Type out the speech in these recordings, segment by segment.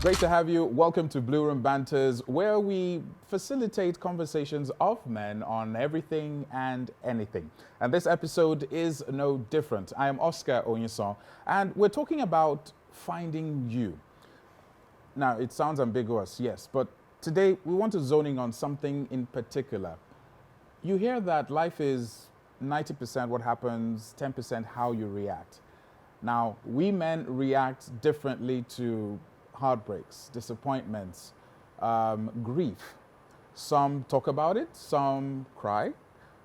Great to have you. Welcome to Blue Room Banters, where we facilitate conversations of men on everything and anything. And this episode is no different. I am Oscar Onyison, and we're talking about finding you. Now, it sounds ambiguous, yes, but today we want to zone in on something in particular. You hear that life is 90% what happens, 10% how you react. Now, we men react differently to heartbreaks, disappointments, grief. Some talk about it, some cry,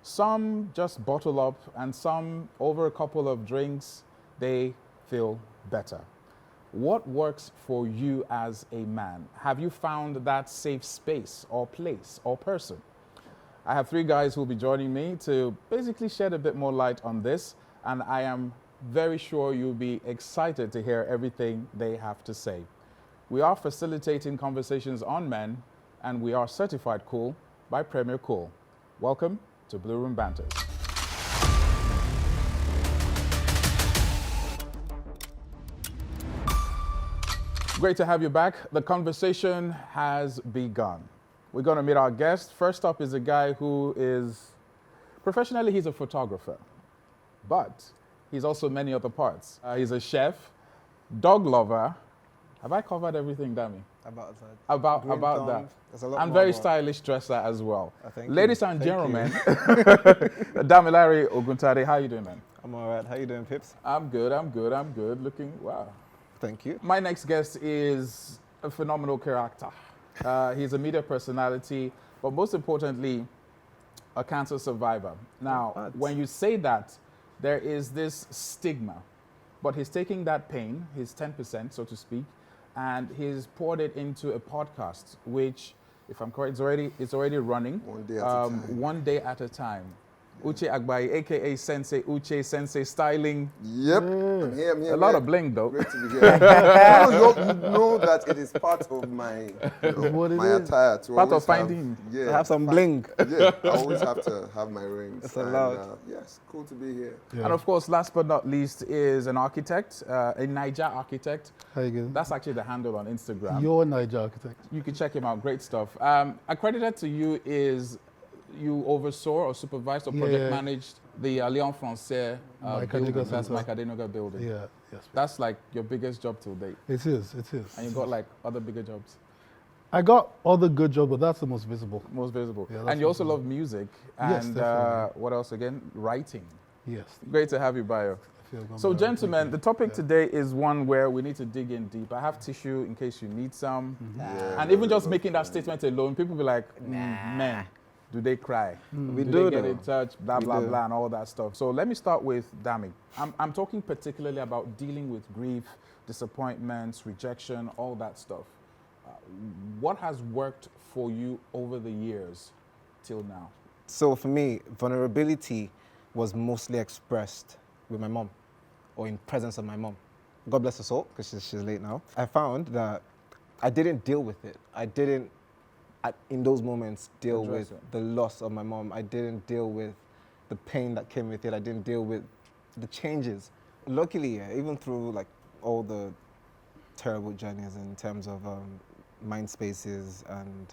some just bottle up, and some, over a couple of drinks, they feel better. What works for you as a man? Have you found that safe space or place or person? I have three guys who will be joining me to basically shed a bit more light on this, and I am very sure you'll be excited to hear everything they have to say. We are facilitating conversations on men, and we are certified cool by Premier Cool. Welcome to Blue Room Banters. Great to have you back. The conversation has begun. We're going to meet our guest. First up is a guy who is, professionally, he's a photographer, but he's also many other parts. He's a chef, dog lover. Have I covered everything, Dami? About that. About that. There's a lot And more very about- stylish dresser as well. Thank you. Ladies and Thank gentlemen, you. Dami Larry Oguntade, how you doing, man? I'm all right. How you doing, Pips? I'm good. Looking, wow. Thank you. My next guest is a phenomenal character. He's a media personality, but most importantly, a cancer survivor. Now, What? when you say that, there is this stigma, but he's taking that pain, his 10%, so to speak, and he's poured it into a podcast, which, if I'm correct, it's already running. One day at a time. One day at a time. Uche Agbayi, aka Sensei Uche, Sensei Styling. Yep, I'm here. A lot man. of bling, though. Great to be here. you know that it is part of my, What it my is. attire. To Part of always finding. Yeah, I have some bling. Yeah, I always have to have my rings. It's allowed. Yes, cool to be here. And of course, last but not least, is an architect, a Niger architect. How you doing? That's actually the handle on Instagram. You're a Niger architect. You can check him out. Great stuff. Accredited to you is you oversaw or supervised or project Yeah. managed the Alliance Française Mike building. Adega That's Center. Mike Adega building. Yeah, yes. That's like your biggest job till date. It is. And you got like other bigger jobs, I got all the good jobs, but that's the most visible. most visible. Yeah, that's And you also what- love music. Yes, And definitely. what else again? Writing. Yes. Great to have you, Bayo. I feel So, gone gentlemen, the topic Yeah. today is one where we need to dig in deep. I have tissue in case you need some. Yeah, And even no, just no, making that no. statement alone, people be like, men, do they cry? We do do they get though. in touch? Blah, We blah, do. blah, and all that stuff. So let me start with Dami. I'm talking particularly about dealing with grief, disappointments, rejection, all that stuff. What has worked for you over the years till now? So for me, vulnerability was mostly expressed with my mom, or in presence of my mom. God bless her soul, because she's late now. I found that I didn't deal with it. I didn't, in those moments, deal Address with it. the loss of my mom. I didn't deal with the pain that came with it. I didn't deal with the changes. Luckily, yeah, even through like all the terrible journeys in terms of mind spaces and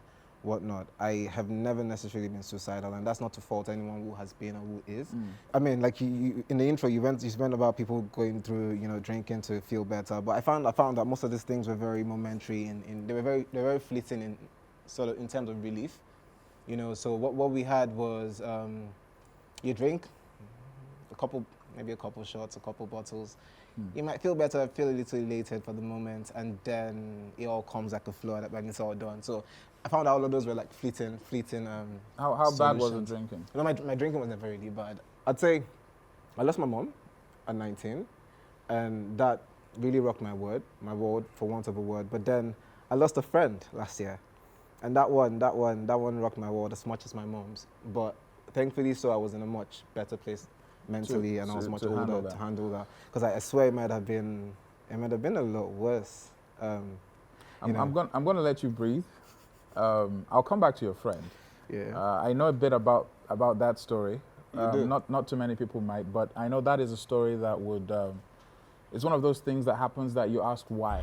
whatnot, I have never necessarily been suicidal, and that's not to fault anyone who has been or who is. I mean, like you in the intro, you went about people going through, drinking to feel better. But I found that most of these things were very momentary, and they were very fleeting in sort of in terms of relief. So what we had was you drink maybe a couple shots, a couple bottles. You might feel better, feel a little elated for the moment, and then it all comes like a flow when it's all done. So I found out all of those were like fleeting. How bad was the solutions. drinking? My drinking wasn't very really bad. I'd say I lost my mom at 19, and that really rocked my world, for want of a word. But then I lost a friend last year, and that one rocked my world as much as my mom's. But thankfully, so I was in a much better place mentally, and I was much to handle older that. to handle that. Because I swear it might have been a lot worse. I'm going to let you breathe. I'll come back to your friend. Yeah. I know a bit about that story. You do? Not too many people might, but I know that is a story that would. It's one of those things that happens that you ask why.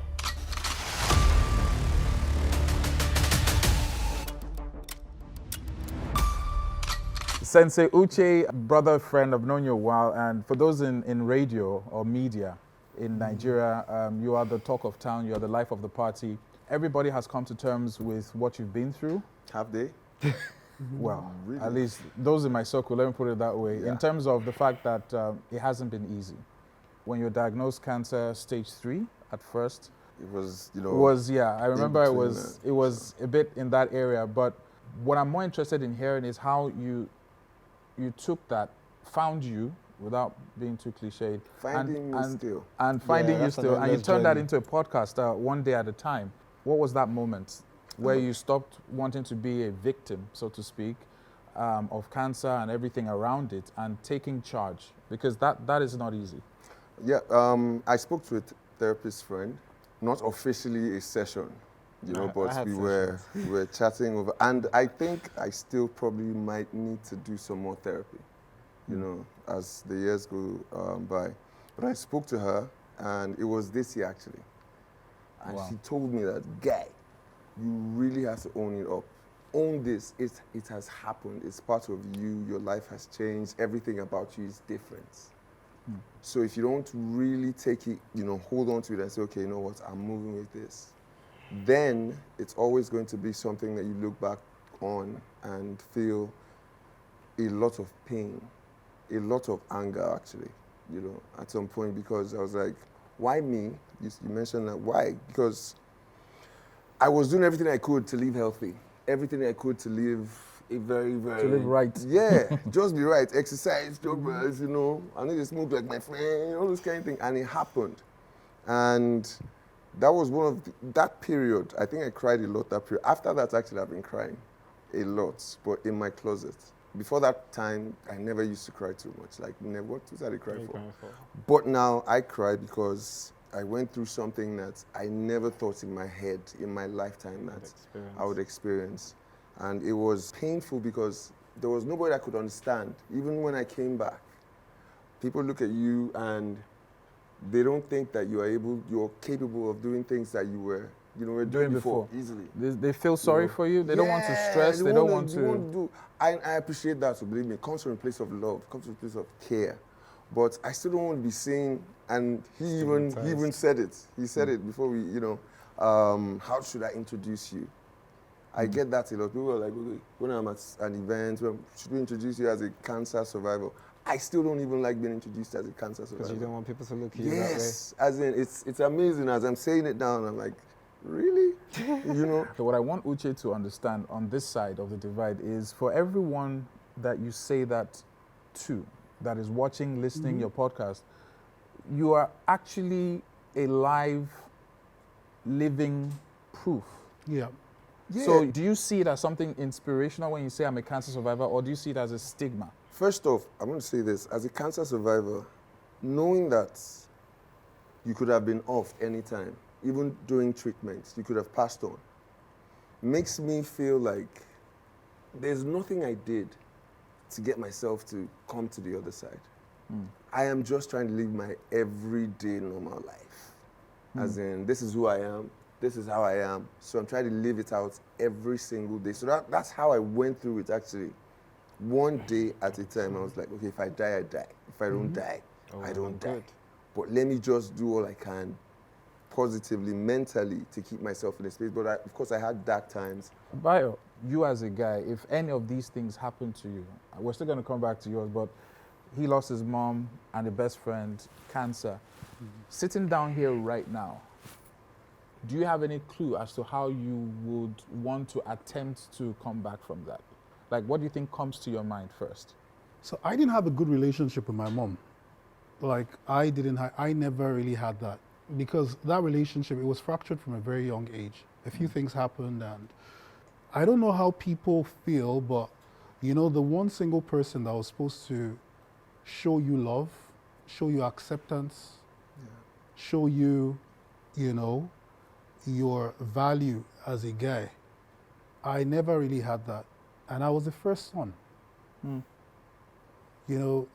Sensei Uche, brother, friend, I've known you a while, and for those in radio or media in Nigeria, you are the talk of town, you are the life of the party. Everybody has come to terms with what you've been through. Have they? Well, Really? at least those in my circle, let me put it that way, Yeah. in terms of the fact that it hasn't been easy. When you're diagnosed cancer stage 3 at first, It was, it was, yeah, I remember it between was a bit in that area, but what I'm more interested in hearing is how you took that, found you, without being too cliched, Finding me still. and finding you that's an still, and you endless turned that journey. into a podcast, one day at a time. What was that moment where you stopped wanting to be a victim, so to speak, of cancer and everything around it, and taking charge? Because that is not easy. Yeah, I spoke to a therapist friend, not officially a session, I but had we were chatting over, and I think I still probably might need to do some more therapy, as the years go by. But I spoke to her, and it was this year actually, and Wow. she told me that, guy, you really have to own it up. Own this. It has happened. It's part of you. Your life has changed. Everything about you is different. So if you don't really take it, hold on to it and say, okay, you know what, I'm moving with this, then it's always going to be something that you look back on and feel a lot of pain, a lot of anger actually, at some point, because I was like, why me? You mentioned that, why? Because I was doing everything I could to live healthy, everything I could to live a very, very... To live right. Yeah, just be right. Exercise, joggers, I need to smoke like my friend, all this kind of thing. And it happened. And that was one of that period. I think I cried a lot that period. After that, actually, I've been crying a lot, but in my closet. Before that time, I never used to cry too much. Like, never. What was I crying for? But now I cry because I went through something that I never thought in my head, in my lifetime, that I would experience. And it was painful because there was nobody I could understand. Even when I came back, people look at you and they don't think that you're capable of doing things that you were, doing before easily. They feel sorry for you. They don't want to stress. They don't want to. I appreciate that. So believe me, it comes from a place of love, it comes from a place of care. But I still don't want to be seen. And he even said it. He said it before we, how should I introduce you? I get that a lot. People are like, okay, when I'm at an event, should we introduce you as a cancer survivor? I still don't even like being introduced as a cancer survivor. Because you don't want people to look at you that way. Yes, as in, it's amazing. As I'm saying it down, I'm like, really? So what I want Uche to understand on this side of the divide is, for everyone that you say that to, that is watching, listening your podcast, you are actually a live, living proof. Yeah. Yeah. So do you see it as something inspirational when you say I'm a cancer survivor, or do you see it as a stigma? First off, I'm going to say this. As a cancer survivor, knowing that you could have been off anytime, even during treatments, you could have passed on, makes me feel like there's nothing I did to get myself to come to the other side. I am just trying to live my everyday normal life. As in, this is who I am. This is how I am. So I'm trying to live it out every single day. So that's how I went through it, actually. One day at a time, I was like, okay, if I die, I die. If I don't die, I don't die. But let me just do all I can positively, mentally, to keep myself in a space. But of course, I had dark times. Bayo, you as a guy, if any of these things happen to you, we're still going to come back to yours, but he lost his mom and a best friend, cancer. Sitting down here right now, do you have any clue as to how you would want to attempt to come back from that? Like, what do you think comes to your mind first? So I didn't have a good relationship with my mom. Like, I never really had that, because that relationship, it was fractured from a very young age. A few things happened, and I don't know how people feel, but the one single person that was supposed to show you love, show you acceptance, show you, your value as a guy, I never really had that. And I was the first son. I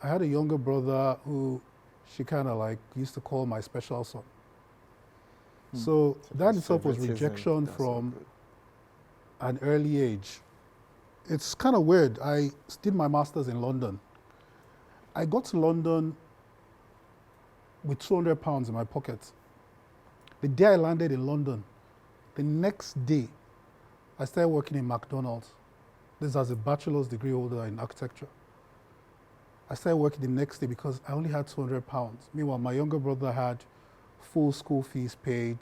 had a younger brother who she kind of like used to call my special son. So that itself was rejection from an early age. It's kind of weird. I did my master's in London. I got to London with £200 in my pocket. The day I landed in London, the next day, I started working in McDonald's. This as a bachelor's degree holder in architecture. I started working the next day because I only had £200. Meanwhile, my younger brother had full school fees paid,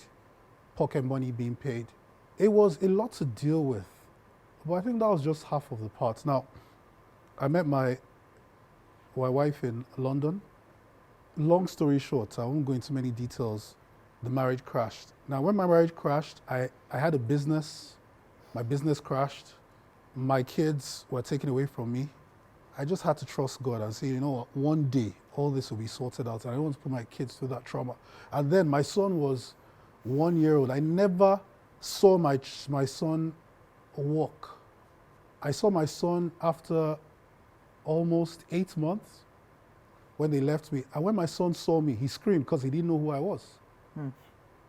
pocket money being paid. It was a lot to deal with, but I think that was just half of the parts. Now, I met my wife in London. Long story short, I won't go into many details. The marriage crashed. Now, when my marriage crashed, I had a business. My business crashed. My kids were taken away from me. I just had to trust God and say, you know what, one day all this will be sorted out, and I don't want to put my kids through that trauma. And then my son was 1 year old. I never saw my son walk. I saw my son after almost 8 months when they left me. And when my son saw me, he screamed because he didn't know who I was.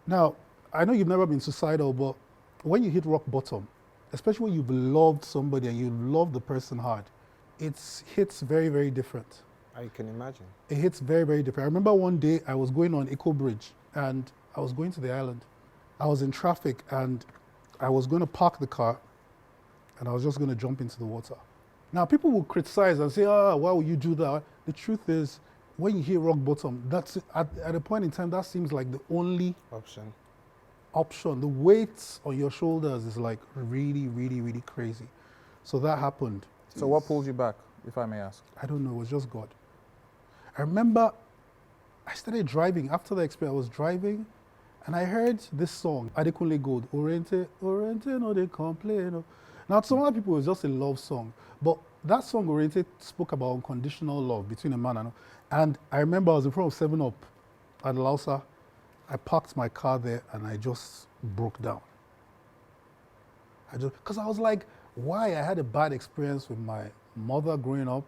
Now, I know you've never been suicidal, but when you hit rock bottom, especially when you've loved somebody and you love the person hard, it hits very, very different. I can imagine. It hits very, very different. I remember one day I was going on Echo Bridge and I was going to the island. I was in traffic and I was going to park the car and I was just going to jump into the water. Now, people will criticize and say, why would you do that? The truth is, when you hit rock bottom, that's at a point in time, that seems like the only option. The weight on your shoulders is like really, really, really crazy. So that happened. So what pulled you back, if I may ask? I don't know, it was just God. I remember I started driving. After the experience, I was driving and I heard this song, Adekunle Gold, Oriente, no they complain. Now, to some other people, it was just a love song. But that song, Oriente, spoke about unconditional love between a man and I remember I was in front of 7-Up at Lausa. I parked my car there and I just broke down. Because I was like, why? I had a bad experience with my mother growing up.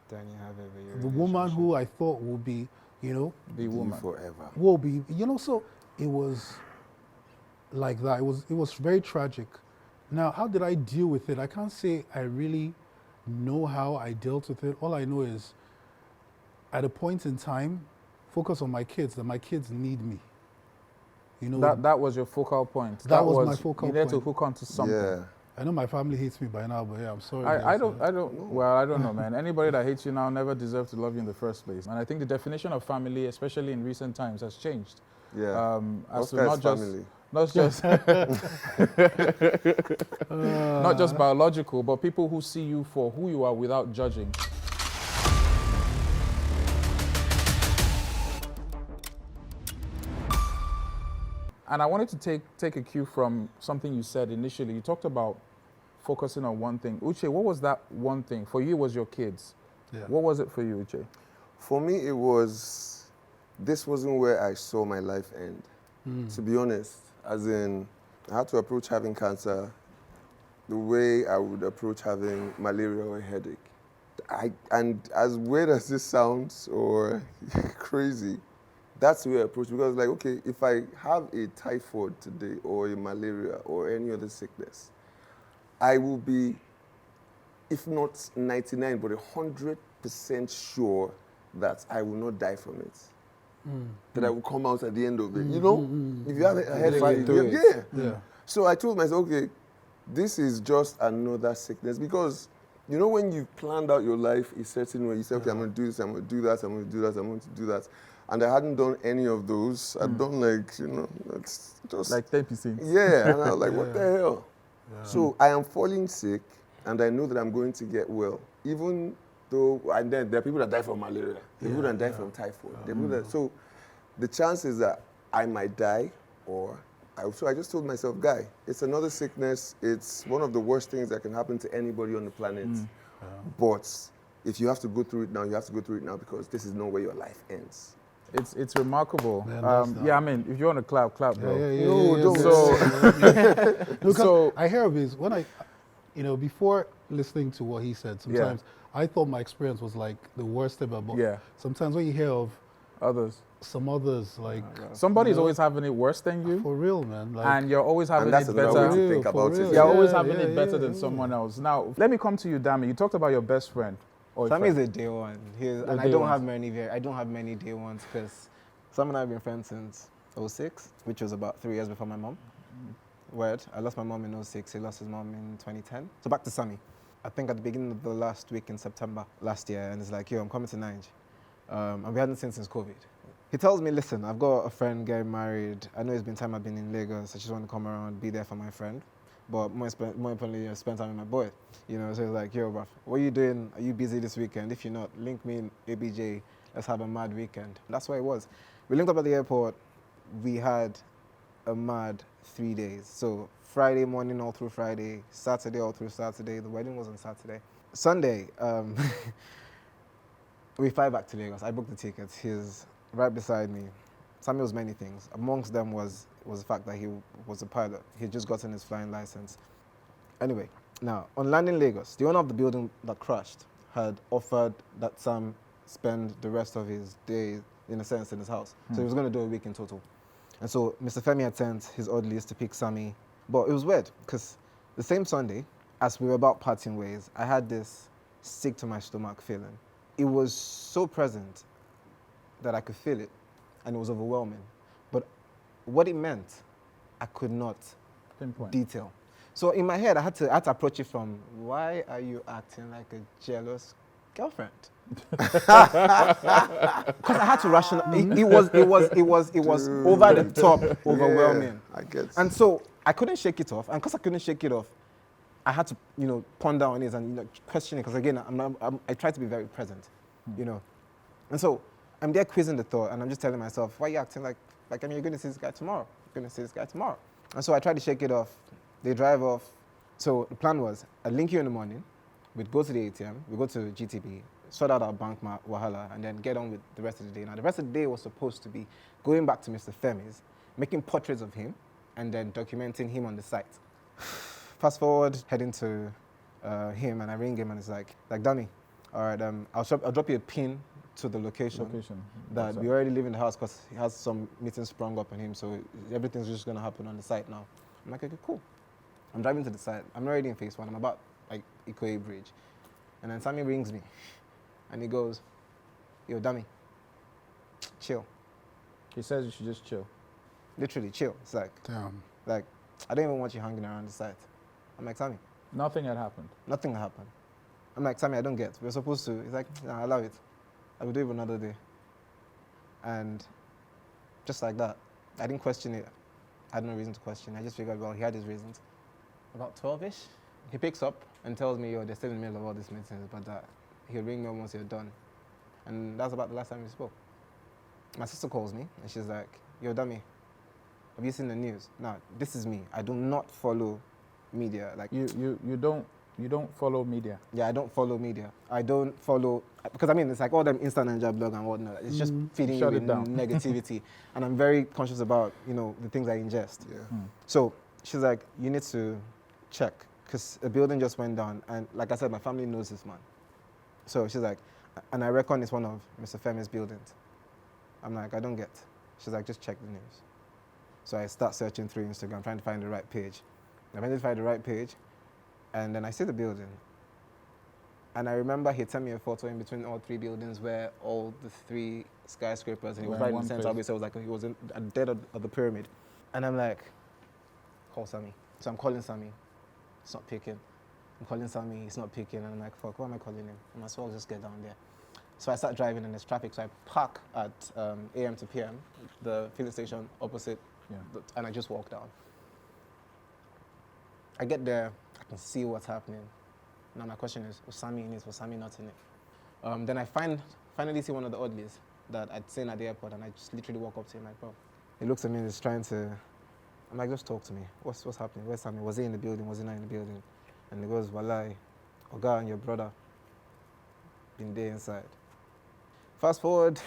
Then you have the woman who I thought would be, the woman forever. Will be, so it was like that. It was very tragic. Now, how did I deal with it? I can't say I really know how I dealt with it. All I know is, at a point in time, focus on my kids, that my kids need me. That was your focal point. That was my focal point. You had to hook onto something. Yeah. I know my family hates me by now, but yeah, I'm sorry. I don't know, man. Anybody that hates you now never deserves to love you in the first place. And I think the definition of family, especially in recent times, has changed. Yeah. As to not just not just biological, but people who see you for who you are without judging. And I wanted to take a cue from something you said initially. You talked about focusing on one thing. Uche, what was that one thing? For you, it was your kids. Yeah. What was it for you, Uche? For me, this wasn't where I saw my life end, to be honest. As in, I had to approach having cancer the way I would approach having malaria or a headache. And as weird as this sounds or crazy, that's the way I approach it. Because okay, if I have a typhoid today or a malaria or any other sickness, I will be, if not 99, but 100% sure that I will not die from it. That I will come out at the end of it. If you have a headache, yeah. So I told myself, okay, this is just another sickness. Because, when you planned out your life a certain way, you say, okay, I'm going to do this, I'm going to do that, I'm going to do that, I'm going to do that. And I hadn't done any of those. I'd done it's just... Like 10%. Yeah, and I was like, what the hell? Yeah. So I am falling sick, and I know that I'm going to get well. Even though, and then there are people that die from malaria. There are people that die from typhoid. So the chances that I might die, so I just told myself, guy, it's another sickness. It's one of the worst things that can happen to anybody on the planet. But if you have to go through it now, you have to go through it now because this is not where your life ends. It's remarkable. I mean, if you want to clap, bro. Don't. So I hear of his, when I, before listening to what he said, sometimes I thought my experience was like the worst ever, but sometimes when you hear of Others. Some others, like, Somebody's you know, always having it worse than you, for real, man. Like, and you're always having And that's it another way better. to think For about real. it. You're Yeah, always having yeah, it better yeah, than yeah. someone else. Now, let me come to you, Dami. You talked about your best friend. Or Sammy's friend. a day one. The And I day don't ones. have many. I don't have many day ones because Sam and I have been friends since '06, which was about 3 years before my mom. Weird. I lost my mom in '06. He lost his mom in 2010. So back to Sammy. I think at the beginning of the last week in September last year, and it's like, yo, I'm coming to Niger. And we hadn't seen since COVID. He tells me, listen, I've got a friend getting married. I know it's been time I've been in Lagos. I just want to come around, be there for my friend. But more importantly, spend time with my boy. You know, so he's like, yo, bruv, what are you doing? Are you busy this weekend? If you're not, link me in ABJ. Let's have a mad weekend. That's what it was. We linked up at the airport. We had a mad 3 days. So Friday morning all through Friday, Saturday all through Saturday. The wedding was on Saturday. Sunday, we fly back to Lagos. I booked the tickets. He's right beside me. Sammy was many things. Amongst them was the fact that he was a pilot. He had just gotten his flying license. Anyway, now, on landing Lagos, the owner of the building that crashed had offered that Sam spend the rest of his days, in a sense, in his house. So he was going to do a week in total. And so Mr. Femi had sent his orderlies to pick Sammy. But it was weird, because the same Sunday, as we were about parting ways, I had this sick to my stomach feeling. It was so present that I could feel it, and it was overwhelming. But what it meant, I could not Pinpoint. detail. So in my head, I had to approach it from, why are you acting like a jealous girlfriend? Because I had to rationalize. It was over the top, overwhelming. Yeah, I get. And so I couldn't shake it off. And because I couldn't shake it off, I had to, ponder on it and question it. Because again, I try to be very present, And so I'm there quizzing the thought, and I'm just telling myself, why are you acting like you're going to see this guy tomorrow? You're going to see this guy tomorrow. And so I tried to shake it off. They drive off. So the plan was, I'd link you in the morning. We'd go to the ATM. We'd go to GTB, sort out our bank wahala, and then get on with the rest of the day. Now, the rest of the day was supposed to be going back to Mr. Femi's, making portraits of him, and then documenting him on the site. Fast forward, heading to him, and I ring him, and it's like Dami, all right, I'll drop you a pin to the location. That we already live in the house because he has some meetings sprung up on him, so everything's just going to happen on the site now. I'm like, okay, cool. I'm driving to the site. I'm already in phase 1. I'm about Ikoyi Bridge. And then Sammy rings me, and he goes, yo, Dami, chill. He says you should just chill. Literally, chill. It's like, Damn. I don't even want you hanging around the site. I'm like, Sammy, Nothing had happened. nothing happened. I'm like, Sammy, I don't get. We're supposed to. He's like, nah, allow it. I will do it another day. And just like that, I didn't question it. I had no reason to question. I just figured, well, he had his reasons. About 12-ish, he picks up and tells me, yo, they're still in the middle of all these meetings, but he'll ring me once you're done. And that's about the last time we spoke. My sister calls me, and she's like, yo, Dami, have you seen the news? Now, this is me. I do not follow media. Like You don't follow media. Yeah, I don't follow media. I don't follow, because it's like all them Insta Ninja blog and whatnot. It's just feeding you Shut with it down. negativity. And I'm very conscious about, the things I ingest. Yeah. So she's like, you need to check, because a building just went down. And like I said, my family knows this man. So she's like, and I reckon it's one of Mr. Femi's buildings. I'm like, I don't get. She's like, just check the news. So I start searching through Instagram, trying to find the right page. I identified the right page, and then I see the building. And I remember he sent me a photo in between all 3 buildings where all the 3 skyscrapers, and it was Were right in in one the center place. of it, so it was like he was at the dead of the pyramid. And I'm like, call Sammy. So I'm calling Sammy. He's not picking. I'm calling Sammy. He's not picking. And I'm like, fuck, why am I calling him? I might as well just get down there. So I start driving and there's traffic. So I park at AM to PM, the filling station opposite, and I just walk down. I get there. I can see what's happening. Now my question is, was Sammy in it? Was Sammy not in it? Then I finally see one of the oddlies that I'd seen at the airport, and I just literally walk up to him like, bro. He looks at me and is trying to, I'm like, just talk to me. What's happening? Where's Sammy? Was he in the building? Was he not in the building? And he goes, Walai, Oga and your brother been there inside. Fast forward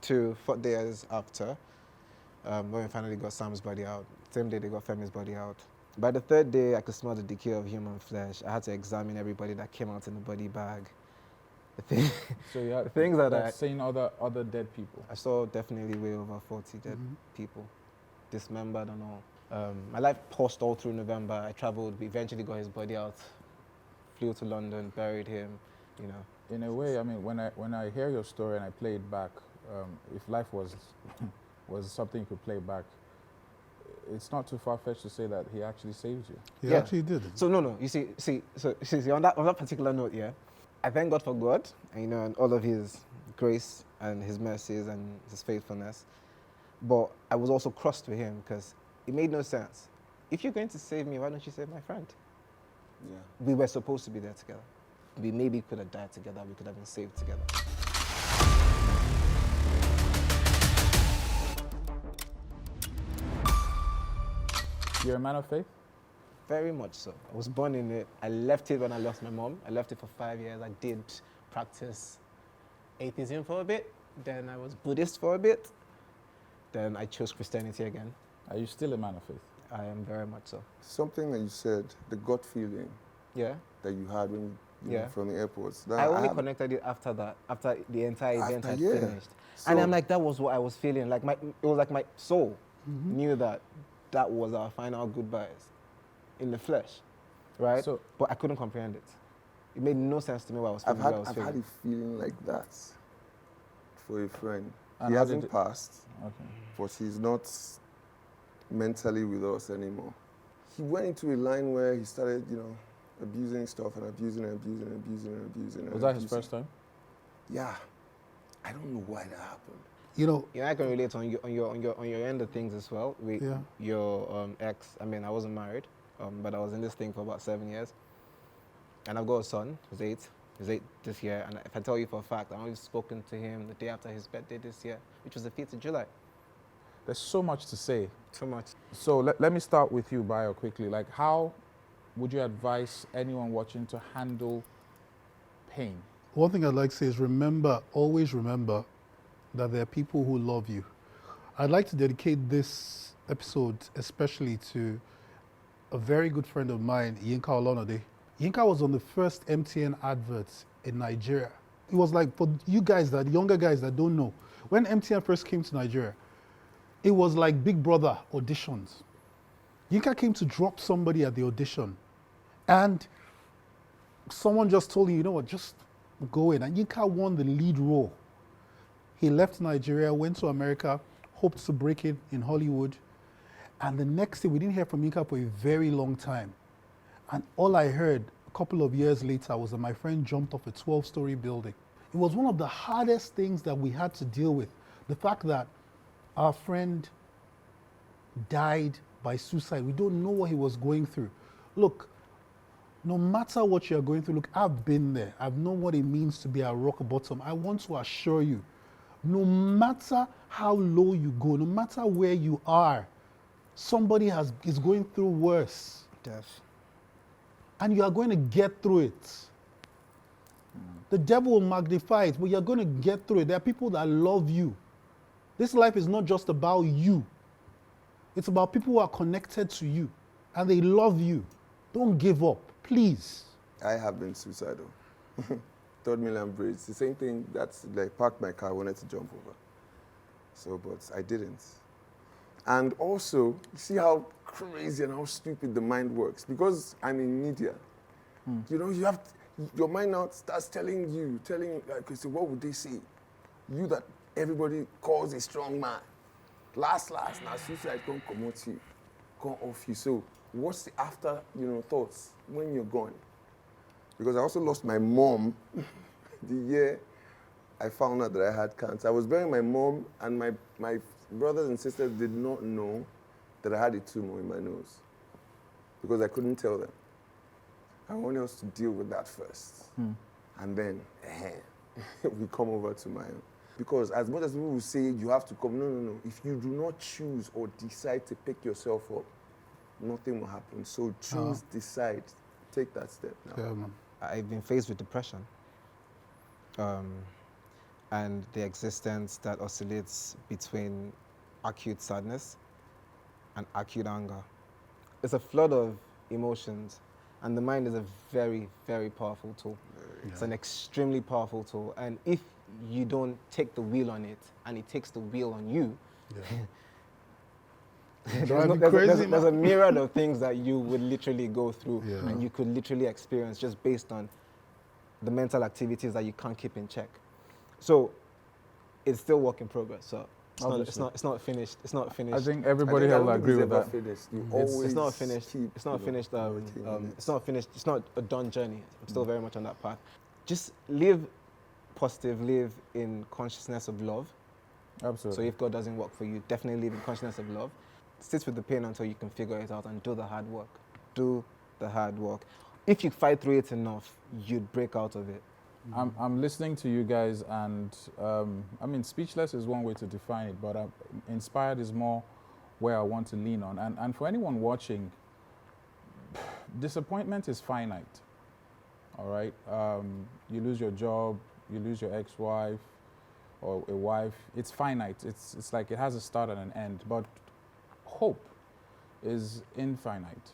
to 4 days after, when we finally got Sam's body out. Same day they got Femi's body out. By the 3rd day, I could smell the decay of human flesh. I had to examine everybody that came out in the body bag. So you had The things that that's seeing other dead people. I saw definitely way over 40 dead people, dismembered and all. My life paused all through November. I traveled, we eventually got his body out, flew to London, buried him, you know. In a way, I mean, when I hear your story and I play it back, if life was was something you could play back, it's not too far-fetched to say that he actually saved you. He Yeah. actually did. So no, you see, on that particular note, yeah, I thank God for God, and, you know, and all of His grace and His mercies and His faithfulness. But I was also crossed with Him because it made no sense. If you're going to save me, why don't you save my friend? Yeah. We were supposed to be there together. We maybe could have died together. We could have been saved together. You're a man of faith? Very much so. I was born in it. I left it when I lost my mom. I left it for 5 years. I did practice atheism for a bit. Then I was Buddhist for a bit. Then I chose Christianity again. Are you still a man of faith? I am very much so. Something that you said, the gut feeling Yeah. that you had when you Yeah. were from the airports. That I only have- connected it after that, after the entire event After, had yeah. finished. So- And I'm like, that was what I was feeling. Like it was like my soul knew that that was our final goodbyes in the flesh, right? So- but I couldn't comprehend it. It made no sense to me what I was feeling. what I was I've feeling. had a feeling like that for a friend. And He how hasn't did it- passed, Okay. but he's not mentally with us anymore. He went into a line where he started, you know, abusing stuff and abusing. Was that his first time? Yeah. I don't know why that happened. You know, Yeah, I can relate on your end of things as well. With Yeah. your ex. I mean, I wasn't married, but I was in this thing for about 7 years, and I've got a son who's 8. He's 8 this year, and if I tell you for a fact, I only spoken to him the day after his birthday this year, which was the 5th of July. There's so much to say. So much. So let me start with you, Bayo, quickly. Like, how would you advise anyone watching to handle pain? one thing I'd like to say is remember, always remember that there are people who love you. I'd like to dedicate this episode especially to a very good friend of mine, Yinka Olonode. Yinka was on the first MTN adverts in Nigeria. It was like, for you guys, that younger guys that don't know, when MTN first came to Nigeria, it was like Big Brother auditions. Yinka came to drop somebody at the audition, and someone just told him, you know what, just go in. And Yinka won the lead role. He left Nigeria, went to America, hoped to break it in Hollywood. And the next day, we didn't hear from Yinka for a very long time. And all I heard a couple of years later was that my friend jumped off a 12-story building. It was one of the hardest things that we had to deal with. The fact that our friend died by suicide. We don't know what he was going through. Look, no matter what you're going through, look, I've been there. I've known what it means to be at rock bottom. I want to assure you, no matter how low you go, no matter where you are, somebody is going through worse. Death. And you are going to get through it. The devil will magnify it, but you're going to get through it. There are people that love you. This life is not just about you. It's about people who are connected to you, and they love you. Don't give up, please. I have been suicidal. Third million braids. The same thing, that's like parked my car, wanted to jump over. So, but I didn't. And also, see how crazy and how stupid the mind works. Because I'm in media, you know, your mind now starts telling you, like, so what would they say? You that everybody calls a strong man. Last, now suicide can't promote you, can't off you. So what's the after, thoughts when you're gone? Because I also lost my mom the year I found out that I had cancer. I was burying my mom, and my brothers and sisters did not know that I had a tumor in my nose because I couldn't tell them. I wanted us to deal with that first. And then we come over to my own. Because as much as people will say you have to come, no. If you do not choose or decide to pick yourself up, nothing will happen. So choose, decide, take that step now. Yeah, man. I've been faced with depression and the existence that oscillates between acute sadness and acute anger. It's a flood of emotions, and the mind is a very, very powerful tool. It's an extremely powerful tool. And if you don't take the wheel on it and it takes the wheel on you, there's a myriad of things that you would literally go through and you could literally experience just based on the mental activities that you can't keep in check. So it's still work in progress. So it's not finished. It's not finished. I think everybody will agree with that. It's not finished. It's not finished. It's not finished. It's not a done journey. I'm still very much on that path. Just live positive. Live in consciousness of love. Absolutely. So if God doesn't work for you, definitely live in consciousness of love. Sit with the pain until you can figure it out and do the hard work. Do the hard work. If you fight through it enough, you'd break out of it. I'm listening to you guys, and I mean, speechless is one way to define it, but inspired is more where I want to lean on. And for anyone watching, disappointment is finite. All right, you lose your job, you lose your ex-wife or a wife. It's finite. It's like it has a start and an end. But hope is infinite.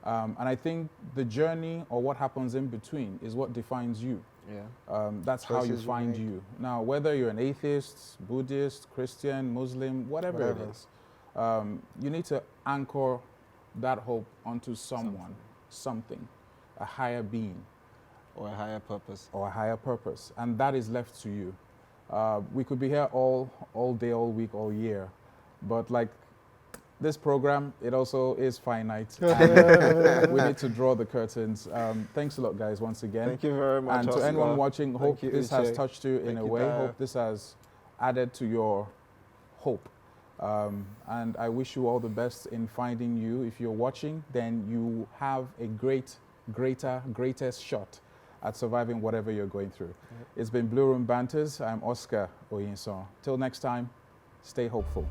And I think the journey or what happens in between is what defines you. That's how you find you. Now, whether you're an atheist, Buddhist, Christian, Muslim, whatever it is, you need to anchor that hope onto someone, something, a higher being. Or a higher purpose. Or a higher purpose. And that is left to you. We could be here all day, all week, all year. But like this program, it also is finite. We need to draw the curtains. Thanks a lot, guys, once again. Thank you very much, And to Oscar. anyone watching, hope you, this Uche. has touched you in a way. Dara. Hope this has added to your hope. And I wish you all the best in finding you. If you're watching, then you have a greatest shot at surviving whatever you're going through. It's been Blue Room Banters. I'm Oscar Oyinson. Till next time, stay hopeful.